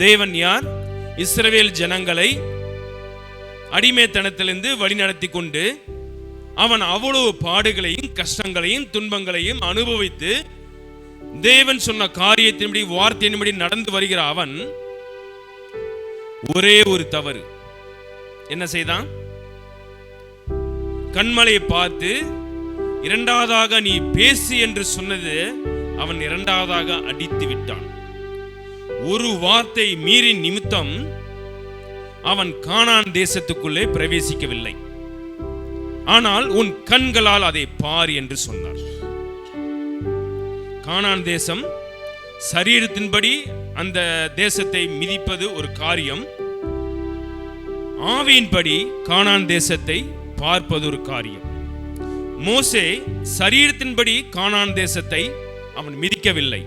தேவன் யார்? இஸ்ரவேல் ஜனங்களை அடிமைத்தனத்திலிருந்து வழிநடத்தி கொண்டு அவன் அவ்வளவு பாடுகளையும் கஷ்டங்களையும் துன்பங்களையும் அனுபவித்து தேவன் சொன்ன காரியத்தின்படி வார்த்தையின்படி நடந்து வருகிற அவன் ஒரே ஒரு தவறு. என்ன செய்தான்? கண்மலையை பார்த்து இரண்டாவதாக நீ பேசு என்று சொன்னது அவன் இரண்டாவதாக அடித்து விட்டான். ஒரு வார்த்தை மீறி நிமித்தம் அவன் கானான் தேசத்துக்குள்ளே பிரவேசிக்கவில்லை. ஆனால் உன் கண்களால் அதை பார் என்று சொன்னார். கானான் தேசம் சரீரத்தின்படி அந்த தேசத்தை மிதிப்பது ஒரு காரியம், ஆவியின்படி கானான் தேசத்தை பார்ப்பது ஒரு காரியம். மோசே சரீரத்தின்படி கானான் தேசத்தை அவன் மிதிக்கவில்லை.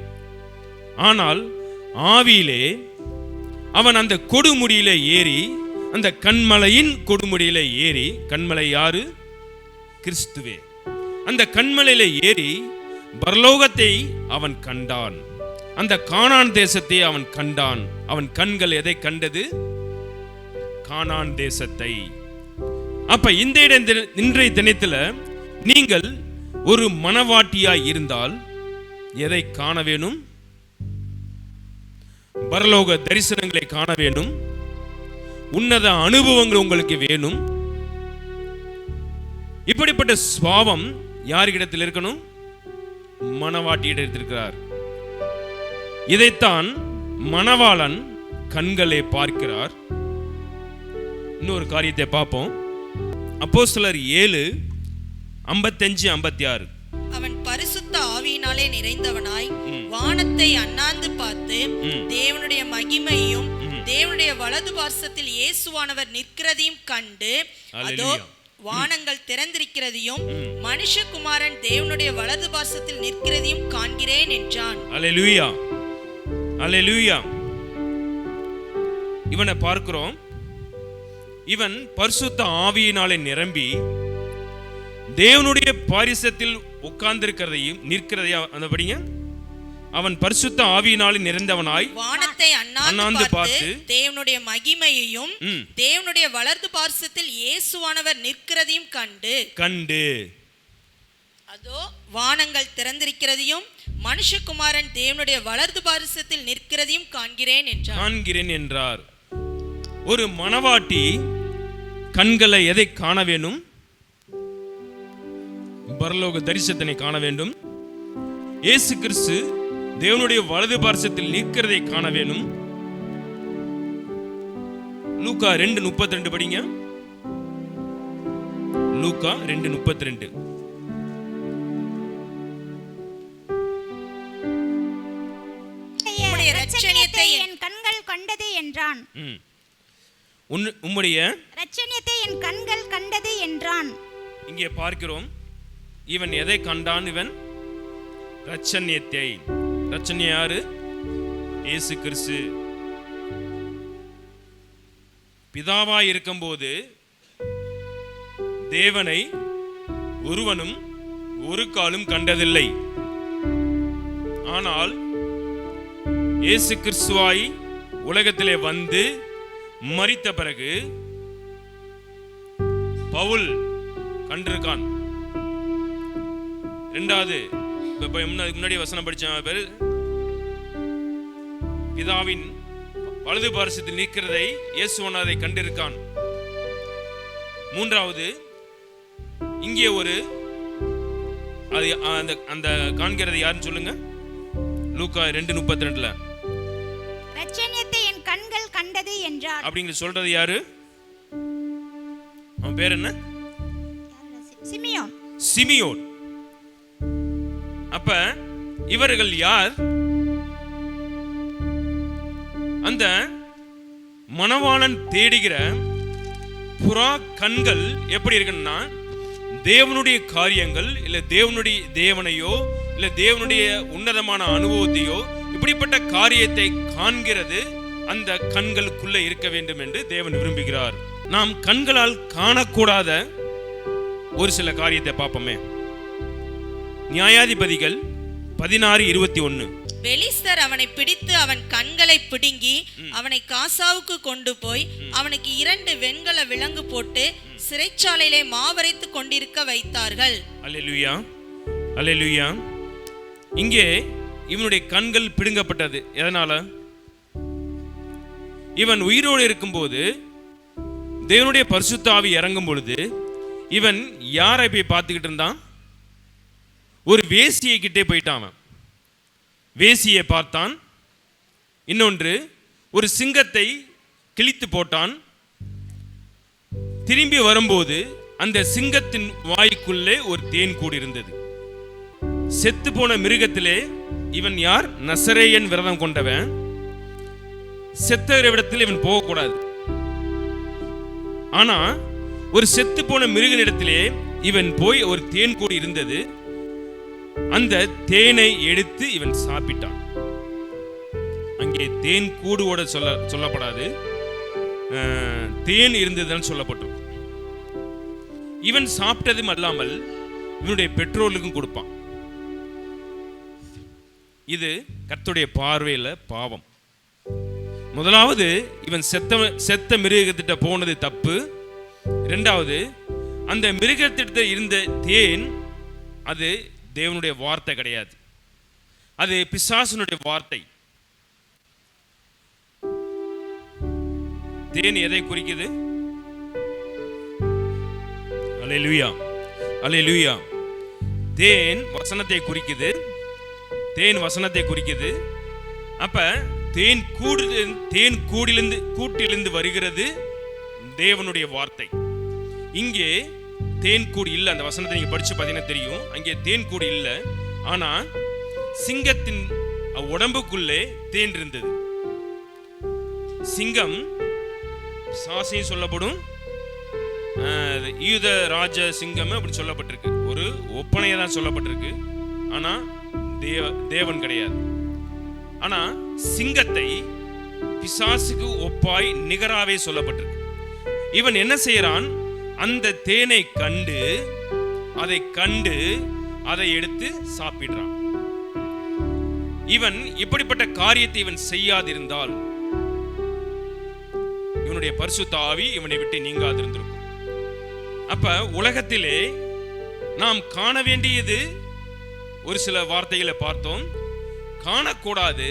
ஆனால் ஆவியிலே அவன் அந்த கொடுமுடியிலே ஏறி, அந்த கண்மலையின் கொடுமுடியிலே ஏறி, கண்மலை யாரு? கிறிஸ்துவே. அந்த கண்மலையிலே ஏறி பரலோகத்தை அவன் கண்டான். அந்த கானான் தேசத்தை அவன் கண்டான். அவன் கண்கள் எதை கண்டது? கானான் தேசத்தை. அப்ப இன்றைய தினத்துல நீங்கள் ஒரு மனவாட்டியாய் இருந்தால் எதை காண வேணும்? பரலோக தரிசனங்களை காண வேணும். உன்னத அனுபவங்கள் உங்களுக்கு வேணும். இப்படிப்பட்ட சுபாவம் யாரிடத்தில் இருக்கணும்? மனவாட்டியிடத்தில் இருக்கிறார். இதைத்தான் மணவாளன் கண்களை பார்க்கிறார். இன்னொரு காரியத்தை பார்ப்போம். அப்போஸ்தலர் 7:55-56. அவன் பரிசுத்த ஆவியினாலே நிறைந்தவனாய் வானத்தை அண்ணாந்து பார்த்து தேவனுடைய மகிமையும் தேவனுடைய வலது பார்சத்தில் இயேசுவானவர் நிற்கிறதையும் கண்டு, அதோ வானங்கள் திறந்திருக்கிறதையும் மனுஷகுமாரன் தேவனுடைய வலது பார்சத்தில் நிற்கிறதையும் காண்கிறேன் என்றான். அல்லேலூயா, அல்லேலூயா. இவனை பார்க்கிறோம். இவன் பரிசுத்த ஆவியினாலே நிரம்பி தேவனுடைய பாரிசத்தில் உட்கார்ந்திருக்கிறதையும் நிற்கிறதையும் அந்த படிங்க. அவன் பரிசுத்த ஆவியினாலே நிறைந்தவனாய் வானத்தை அண்ணாந்து பார்த்து தேவனுடைய மகிமையையும் தேவனுடைய வலது பார்சத்தில் இயேசுவானவர் நிற்கிறதையும் கண்டு அதோ வானங்கள் திறந்திருக்கிறதையும் மனுஷகுமாரன் தேவனுடைய வலது பார்சத்தில் நிற்கிறதையும் காண்கிறேன் என்றார். ஒரு மணவாட்டி கண்களை எதை காண வேண்டும்? பரலோக தரிசனத்தை காண வேண்டும். இயேசு கிறிஸ்து தேவனுடைய வலது பார்சத்தில் நிற்கிறதை காண வேண்டும். லூக்கா 2:32 படிங்க. லூக்கா 2:32. உம்முடைய இரட்சணியத்தை என் கண்கள் கண்டது என்றான். உம்முடைய இரட்சணியத்தை என் கண்கள் கண்டது என்றான். இங்கே பார்க்கிறோம். இவன் எதை கண்டான்? இவன் இரட்சணியத்தை. இரட்சணியம் யாரு? இயேசு கிறிஸ்து. பிதாவாய் இருக்கும்போது தேவனை ஒருவனும் ஒரு காலும் கண்டதில்லை. ஆனால் இயேசு கிறிஸ்துவாய் உலகத்திலே வந்து மரித்த பிறகு பவுல் கண்டிருக்கான். இரண்டாவது முன்னாடி வசனம் படிச்ச பேரு பிதாவின் வலது பார்சத்தில் நிற்கிறதை இயேசுவானதை கண்டிருக்கான். மூன்றாவது இங்கே ஒரு அந்த காண்கிறது யாருன்னு சொல்லுங்க. லூக்கா 2:32. இரட்சணியத்தை என் கண்கள் கண்டது என்றார். அப்படிங்கிற சொல்றது யாரு? அவன் பேர் என்ன? சிமியோன். சிமியோன். அப்ப இவர்கள் யார்? அந்த மணவாளன் தேடுகிற புறா கண்கள் எப்படி இருக்குன்னா, தேவனுடைய காரியங்கள் இல்ல தேவனையோ இல்ல தேவனுடைய உன்னதமான அனுபவத்தையோ இப்படிப்பட்ட காரியத்தை காண்கிறது அந்த கண்களுக்குள்ள இருக்க வேண்டும் என்று தேவன் விரும்புகிறார். நாம் கண்களால் காணக்கூடாத ஒரு சில காரியத்தை பார்ப்போமே. நியாயாதிபதிகள் 16:21. பெலிஸ்தர் அவனை பிடித்து அவன் கண்களை பிடுங்கி அவனை காசாவுக்கு கொண்டு போய் அவனுக்கு 2 வெண்கல விலங்கு போட்டு சிறைச்சாலையிலே மாவரைத்து கொண்டிருக்க வைத்தார்கள். அல்லேலூயா, அல்லேலூயா. இங்கே இவனுடைய கண்கள் பிடுங்கப்பட்டது. எதனால? இவன் உயிரோடு இருக்கும்போது தேவனுடைய பரிசுத்த ஆவி இறங்கும் பொழுது இவன் யாரை போய் பார்த்துக்கிட்டு இருந்தான்? ஒரு வேசியை கிட்டே போயிட்டான். அவன் வேசியை பார்த்தான். இன்னொன்று, ஒரு சிங்கத்தை கிழித்து போட்டான். திரும்பி வரும்போது அந்த சிங்கத்தின் வாய்க்குள்ளே ஒரு தேன் கூடு இருந்தது. செத்து போன மிருகத்திலே இவன் யார்? நசரேயன் விரதம் கொண்டவன். செத்த இடத்தில் இவன் போகக்கூடாது. ஆனா ஒரு செத்து போன மிருகனிடத்திலே இவன் போய் ஒரு தேன் கூடு இருந்தது. அந்த தேனை எடுத்து இவன் சாப்பிட்டான். அங்கே தேன் கூடுவோட சொல்லப்படாது, தேன் இருந்ததுன்னு சொல்லப்பட்டிருக்கும். இவன் சாப்பிட்டதும் அல்லாமல் இவனுடைய பெற்றோர்களுக்கும் கொடுப்பான். இது கர்த்தருடைய பார்வையில பாவம். முதலாவது, இவன் செத்த மிருகத்திட்ட போனது தப்பு. இரண்டாவது, அந்த மிருகத்திட்ட இருந்த தேன் அது தேவனுடைய வார்த்தை கிடையாது, அது பிசாசனுடைய வார்த்தை. தேன் எதை குறிக்குது? அல்லேலூயா, அல்லேலூயா. தேன் வசனத்தை குறிக்குது. தேன் வசனத்தை குறிக்குது. அப்ப தேன் கூட்டிலிருந்து வருகிறது தேவனுடைய வார்த்தை. இங்கே தேன் கூடு இல்லை. அந்த வசனத்தை நீங்க படிச்சு பார்த்தீங்கன்னா தெரியும். அங்கே தேன் கூடு இல்லை. ஆனா சிங்கத்தின் உடம்புக்குள்ளே தேன் இருந்தது. சிங்கம் சாசியும் சொல்லப்படும், யூத ராஜ சிங்கம் அப்படி சொல்லப்பட்டிருக்கு. ஒரு ஒப்பனையை தான் சொல்லப்பட்டிருக்கு. ஆனா தேவன் கிடையாது. ஆனா சிங்கத்தை பிசாசுக்கு ஒப்பாய் நிகராவே சொல்லப்பட்டிருக்கு. இவன் என்ன செய்யறான்? அந்த தேனை கண்டு அதை எடுத்து சாப்பிடுறான். இவன் இப்படிப்பட்ட காரியத்தை இவன் செய்யாதிருந்தால் இவனுடைய பரிசுத்த ஆவி இவனை விட்டு நீங்காதிருந்திருக்கும். அப்ப உலகத்திலே நாம் காண வேண்டியது ஒரு சில வார்த்தைகளை பார்த்தோம். காணக்கூடாது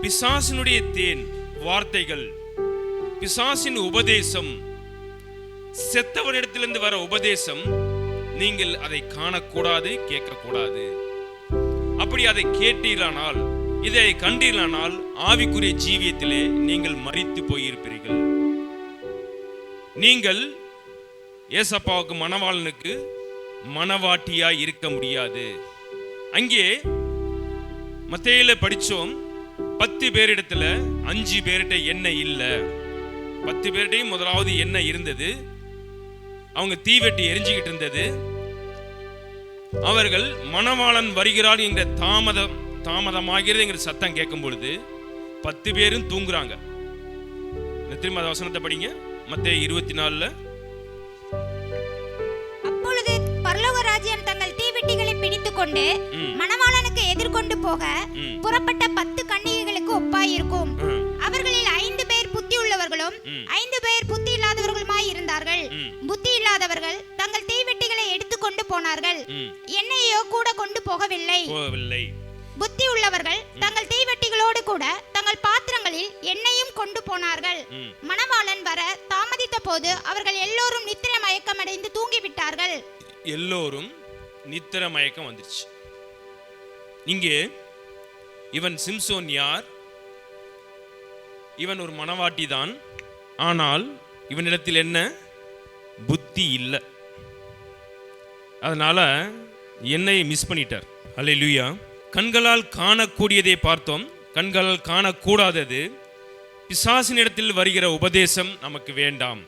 பிசாசினுடைய தேன் வார்த்தைகள், பிசாசின் உபதேசம், செத்தவனிடத்திலிருந்து வர உபதேசம். நீங்கள் அதை காணக்கூடாது, கேட்கக்கூடாது. அப்படி அதை கேட்டீரானால், இதை கண்டீரானால் ஆவிக்குரிய ஜீவியத்திலே நீங்கள் மரித்து போயிருப்பீர்கள். நீங்கள் ஏசப்பாவுக்கு மணவாளனுக்கு மணவாட்டியாய் இருக்க முடியாது. அங்கே மத்தேயுல படிச்சோம், 10 பேரிடத்துல 5 பேர்கிட்ட எண்ணெய் இல்லை. 10 பேர்கிட்டையும் முதலாவது எண்ணெய் இருந்தது. அவங்க தீவெட்டி எரிஞ்சுக்கிட்டு இருந்தது. அவர்கள் மணவாளன் வருகிறார் என்கிற தாமதமாகிறது என்கிற சத்தம் கேட்கும் பொழுது 10 பேரும் தூங்குறாங்க. திரும்ப அந்த வசனத்தை படிங்க, மத்தேயு 24. அப்பொழுது பரலோக ராஜ்யம் தங்கள் தீவெட்டிகளை பிடித்துக் கொண்டு மணவாளனுக்கு எதிர்கொண்டு போக புறப்பட்ட 10 கன்னிகைகளுக்கு ஒப்பாயிருக்கும். அவர்களில் 5 பேர் புத்தி உள்ளவர்களும் 5 பேர் புத்தி இல்லாதவர்களுமாய் இருந்தார்கள். புத்தி இல்லாதவர்கள் தங்கள் தீவெட்டிகளை எடுத்துக்கொண்டு போனார்கள், எண்ணெயோ கூட கொண்டு போகவில்லை. புத்தி உள்ளவர்கள் தங்கள் தீவெட்டிகளோடு கூட தங்கள் பாத்திரங்களில் எண்ணெயும் கொண்டு போனார்கள். மணவாளன் வர தாமதித்த போது அவர்கள் எல்லோரும் நித்திரை மயக்கம் அடைந்து தூங்கிவிட்டார்கள். எல்லோரும் நித்திரை மயக்கம் வந்துருச்சு. இங்கே இவன் சிம்சோன் யார்? இவன் ஒரு மணவாட்டி தான். ஆனால் இவனிடத்தில் என்ன? புத்தி இல்லை. அதனால என்னை மிஸ் பண்ணிட்டார். அல்லேலூயா. கண்களால் காணக்கூடியதை பார்த்தோம், கண்களால் காணக்கூடாதது. பிசாசினிடத்தில் வருகிற உபதேசம் நமக்கு வேண்டாம்.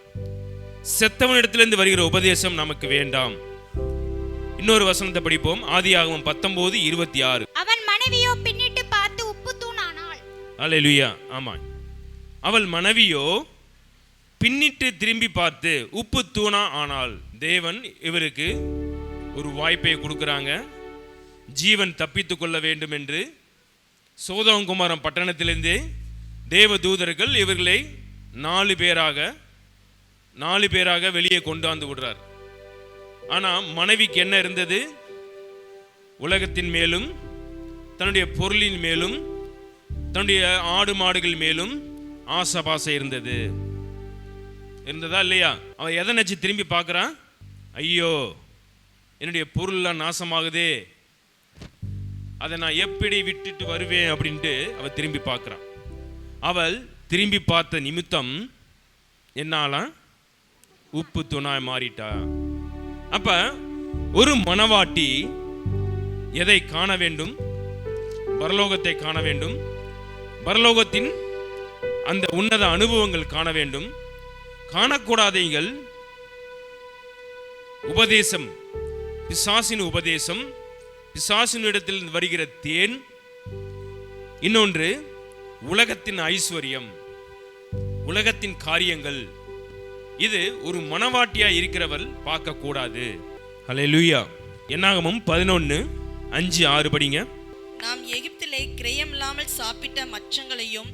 செத்தவனிடத்திலிருந்து வருகிற உபதேசம் நமக்கு வேண்டாம். இன்னொரு வசனத்தை படிப்போம், ஆதியாகமம் 19:26. அவன் மனைவியோ பின்னிட்டு பார்த்து உப்பு தூணானாள். அல்லேலூயா. ஆமா, அவள் மனைவியோ பின்னிட்டு திரும்பி பார்த்து உப்பு தூணா ஆனாள். தேவன் இவருக்கு ஒரு வாய்ப்பை கொடுக்குறாங்க, ஜீவன் தப்பித்துக் கொள்ள வேண்டும் என்று. சோதோம் பட்டணத்திலிருந்து தேவ தூதர்கள் இவர்களை 4 பேராக வெளியே கொண்டாந்து விடுறார். ஆனா மனைவிக்கு என்ன இருந்தது? உலகத்தின் மேலும், தன்னுடைய பொருளின் மேலும், தன்னுடைய ஆடு மாடுகள் மேலும் ஆசபாசம் இருந்ததா இல்லையா? அவன் எதை நினைச்சு திரும்பி பார்க்கறான்? ஐயோ, என்னுடைய பொருள்லாம் நாசமாகுதே, அதை நான் எப்படி விட்டுட்டு வருவேன் அப்படின்ட்டு அவள் திரும்பி பார்க்கறான். அவள் திரும்பி பார்த்த நிமித்தம் என்னாலாம் உப்பு துணாய் மாறிட்டா. அப்ப ஒரு மணவாட்டி எதை காண வேண்டும்? பரலோகத்தை காண வேண்டும். பரலோகத்தின் அந்த உன்னத அனுபவங்கள் காண வேண்டும். காணக்கூடாதீங்கள் உபதேசம், பிசாசின் உபதேசம், பிசாசின் இடத்தில் வருகிற தேன், இன்னொன்று உலகத்தின் ஐஸ்வர்யம், உலகத்தின் காரியங்கள். இது ஒரு மணவாட்டியா இருக்கிறவள் பார்க்க கூடாது. ஹல்லேலூயா. என்னாகமம் 11:5-6 படிங்க. நாம் எகிப்திலே கிரயமில்லாமல் சாப்பிட்ட மச்சங்களையும்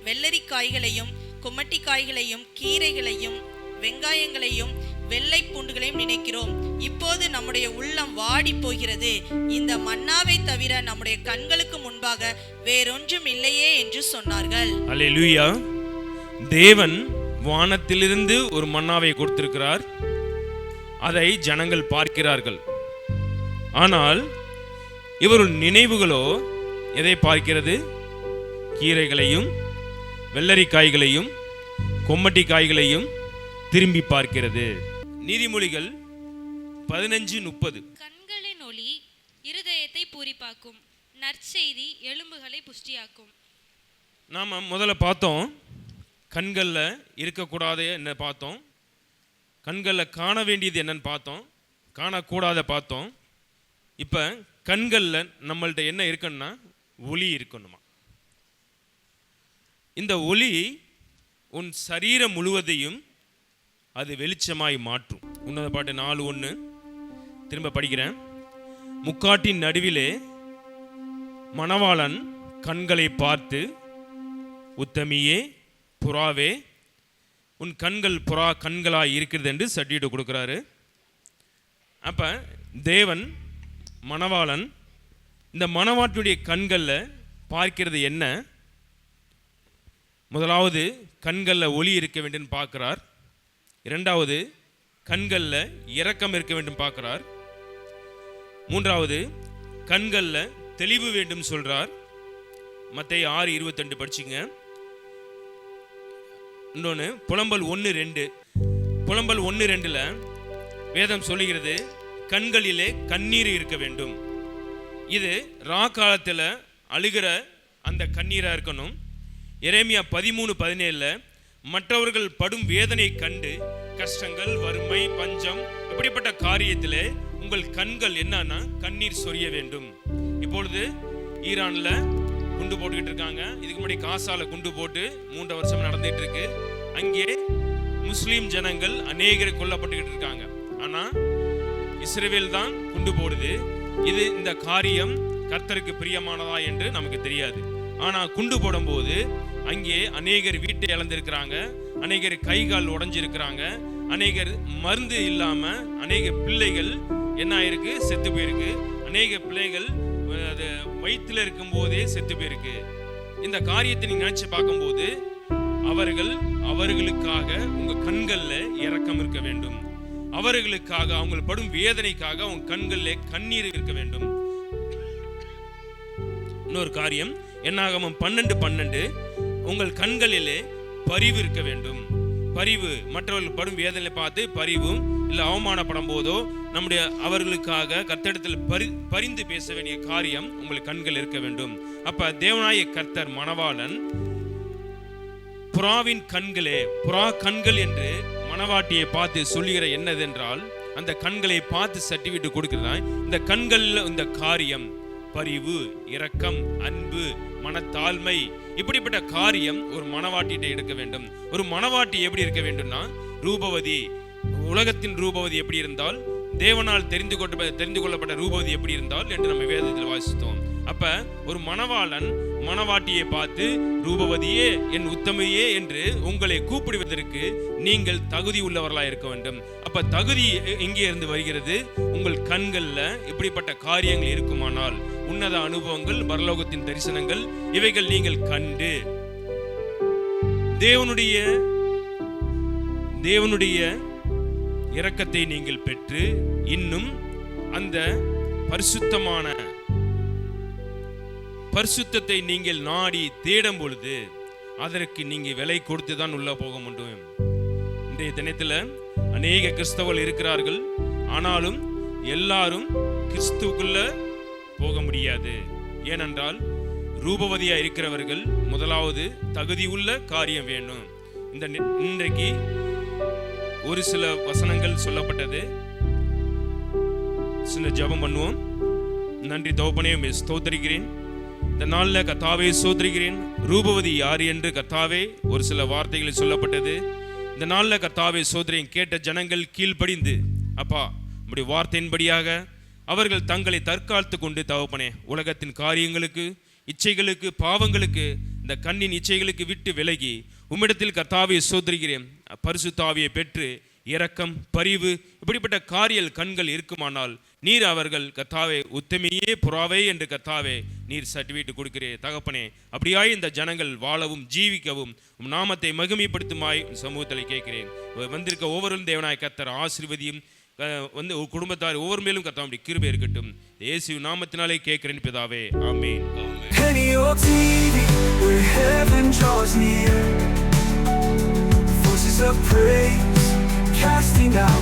வெள்ளரிக்காய்களையும் குமட்டிக்காய்களையும் கீரைகளையும் வெங்காயங்களையும் வெள்ளை பூண்டுகளையும் நினைக்கிறோம். இப்போது நம்முடைய உள்ளம் வாடி போகிறது. இந்த மன்னாவை தவிர நம்முடைய கண்களுக்கு முன்பாக வேறொன்றும் இல்லையே என்று சொன்னார்கள். அல்லேலூயா. தேவன் வானத்திலிருந்து ஒரு மன்னாவை கொடுத்திருக்கிறார். அதை ஜனங்கள் பார்க்கிறார்கள். ஆனால் இவருடைய நினைவுகளோ எதை பார்க்கிறது? கீரைகளையும் வெள்ளரிக்காய்களையும் கொம்மட்டிக்காய்களையும் திரும்பி பார்க்கிறது. நீதிமொழிகள் 15:30. கண்களின் ஒளி இருதயத்தை பூரிப்பாக்கும், நற்செய்தி எலும்புகளை புஷ்டியாக்கும். நாம முதல்ல பார்த்தோம், கண்கள்ல இருக்கக்கூடாத என்ன பார்த்தோம், கண்கள்ல காண வேண்டியது என்னன்னு பார்த்தோம், காணக்கூடாத பார்த்தோம். இப்ப கண்கள்ல நம்மள்ட்ட என்ன இருக்குன்னா ஒளி இருக்கணுமா. இந்த ஒளி உன் சரீரம் முழுவதையும் அது வெளிச்சமாய் மாற்றும். உன்னத பாட்டு 4:1 திரும்ப படிக்கிறேன். முக்காட்டின் நடுவிலே மணவாளன் கண்களை பார்த்து, உத்தமியே புறாவே, உன் கண்கள் புறா கண்களாய் இருக்கிறது என்று சர்டிஃபிகேட் கொடுக்குறாரு. அப்ப தேவன் மணவாளன் இந்த மணவாட்டுடைய கண்களில் பார்க்கிறது என்ன? முதலாவது கண்களில் ஒளி இருக்க வேண்டும் பார்க்கிறார். இரண்டாவது கண்களில் இரக்கம் இருக்க வேண்டும் பார்க்கிறார். மூன்றாவது கண்களில் தெளிவு வேண்டும் சொல்றார். மத்தேயு 6:22 படிச்சுங்க. இன்னொன்று புலம்பல் 1:2. புலம்பல் 1:2 வேதம் சொல்லுகிறது, கண்களிலே கண்ணீர் இருக்க வேண்டும். இது ரா காலத்தில் அழுகிற அந்த கண்ணீராக இருக்கணும். எரேமியா 13:17 மற்றவர்கள் படும் வேதனை கண்டு கஷ்டங்கள், வறுமை, பஞ்சம் இப்படிப்பட்ட காரியத்தில் உங்கள் கண்கள் என்னன்னா கண்ணீர் சொரிய வேண்டும். இப்பொழுது ஈரான்ல குண்டு போட்டுக்கிட்டு இருக்காங்க. இதுக்கு முன்னாடி காசால குண்டு போட்டு 3 வருஷம் நடந்துட்டு இருக்கு. அங்கே முஸ்லீம் ஜனங்கள் அநேகர் கொல்லப்பட்டுக்கிட்டு இருக்காங்க. ஆனா இஸ்ரவேல் தான் குண்டு போடுது. இது இந்த காரியம் கர்த்தருக்கு பிரியமானதா என்று நமக்கு தெரியாது. ஆனா குண்டு போடும்போது அங்கே அநேகர் வீட்டை இழந்திருக்கிறாங்க, அநேகர் கை கால் உடைஞ்சிருக்கிறாங்க, அநேகர் மருந்து இல்லாம அநேக பிள்ளைகள் என்ன ஆயிருக்கு, செத்து போயிருக்கு. அநேக பிள்ளைகள் வயிற்றுல இருக்கும் போதே செத்து போயிருக்கு. இந்த காரியத்தை நீங்க நினைச்சு பார்க்கும்போது அவர்களுக்காக உங்க கண்கள்ல இரக்கம் இருக்க வேண்டும். அவர்களுக்காக அவங்க படும் வேதனைக்காக உங்க கண்கள்ல கண்ணீர் இருக்க வேண்டும். இன்னொரு காரியம் என்னாகமம் 12:12 உங்கள் கண்களிலே பரிவு இருக்க வேண்டும். பரிவு, மற்றவர்கள் படும் வேதனை பார்த்து பரிவும் இல்லை அவமானப்படும் போதோ நம்முடைய அவர்களுக்காக கர்த்தரிடத்தில் பரிந்து பேச வேண்டிய காரியம் உங்கள் கண்கள் இருக்க வேண்டும். அப்ப தேவனாய கர்த்தர் மணவாளன் புறாவின் கண்களே, புறா கண்கள் என்று மணவாட்டியை பார்த்து சொல்லுகிற என்னதென்றால் அந்த கண்களை பார்த்து சர்டிஃபிகேட் கொடுக்கிறதா. இந்த கண்களில் இந்த காரியம் பரிவு, இரக்கம், அன்பு, மனத்தாழ்மை இப்படிப்பட்ட காரியம் ஒரு மணவாட்டியிட்ட எடுக்க வேண்டும். ஒரு மணவாட்டி எப்படி இருக்க வேண்டும்னா ரூபவதி, உலகத்தின் ரூபவதி எப்படி இருந்தால், தேவனால் தெரிந்து கொள்ளப்பட்ட ரூபவதி எப்படி இருந்தால் என்று நம்ம வேதத்தில் வாசித்தோம். அப்ப ஒரு மணவாளன் மணவாட்டியை பார்த்து ரூபவதியே, என் உத்தமையே என்று உங்களை கூப்பிடுவதற்கு நீங்கள் தகுதி உள்ளவர்களாக இருக்க வேண்டும். அப்ப தகுதி எங்கே இருந்து வருகிறது? உங்கள் கண்கள்ல இப்படிப்பட்ட காரியங்கள் இருக்குமானால், உன்னத அனுபவங்கள், பரலோகத்தின் தரிசனங்கள் இவைகள் நீங்கள் கண்டு தேவனுடைய இரக்கத்தை நீங்கள் பெற்று இன்னும் அந்த பரிசுத்தத்தை நீங்கள் நாடி தேடும் பொழுது அதற்கு நீங்க விலை கொடுத்து தான் உள்ள போக முடியும். இன்றைய தினத்துல அநேக கிறிஸ்தவர்கள் இருக்கிறார்கள், ஆனாலும் எல்லாரும் கிறிஸ்துவுக்குள்ள போக முடியாது. ஏனென்றால் ரூபவதியா இருக்கிறவர்கள் முதலாவது தகுதி உள்ள காரியம் வேணும். இன்றைக்கு ஒரு சில வசனங்கள் சொல்லப்பட்டது, சில ஜெபம் பண்ணுவோம். நன்றி தகப்பனே, ஸ்தோத்திரிக்கிறேன். இந்த நாளில் கர்த்தாவே ஸ்தோத்திரிக்கிறேன். ரூபவதி யார் என்று கர்த்தாவே ஒரு சில வார்த்தைகளில் சொல்லப்பட்டது. இந்த நாளில் கர்த்தாவே ஸ்தோத்திரிக்கிறேன். கேட்ட ஜனங்கள் கீழ்ப்படிந்து அப்பா உம்முடைய வார்த்தையின்படியாக அவர்கள் தங்களை தற்காத்து கொண்டு தகப்பனே உலகத்தின் காரியங்களுக்கு, இச்சைகளுக்கு, பாவங்களுக்கு, இந்த கண்ணின் இச்சைகளுக்கு விட்டு விலகி உம்மிடத்தில் கர்த்தாவே ஸ்தோத்திரிக்கிறேன் பரிசுத்த ஆவியை பெற்று இரக்கம், பரிவு இப்படிப்பட்ட காரியல் கண்கள் இருக்குமானால் நீர் அவர்கள் கர்த்தாவே உத்தமியே புறாவே என்று கர்த்தாவே நீர் சர்டிஃபிகேட் கொடுக்கிறேன் தகப்பனே. அப்படியாய் இந்த ஜனங்கள் வாழவும் ஜீவிக்கவும் உம் நாமத்தை மகிமைப்படுத்துமாய் சமூகத்தில் கேட்கிறேன். வந்திருக்க ஒவ்வொருவரும் தேவனாய் கர்த்தர் ஆசீர்வதியும். குடும்பத்தார் ஒவ்வொரு மேலும் கர்த்தாவுடைய கிருபை இருக்கட்டும். இயேசு நாமத்தினாலே கேட்கிறேன் பிதாவே, ஆமென். Voices of praise, casting out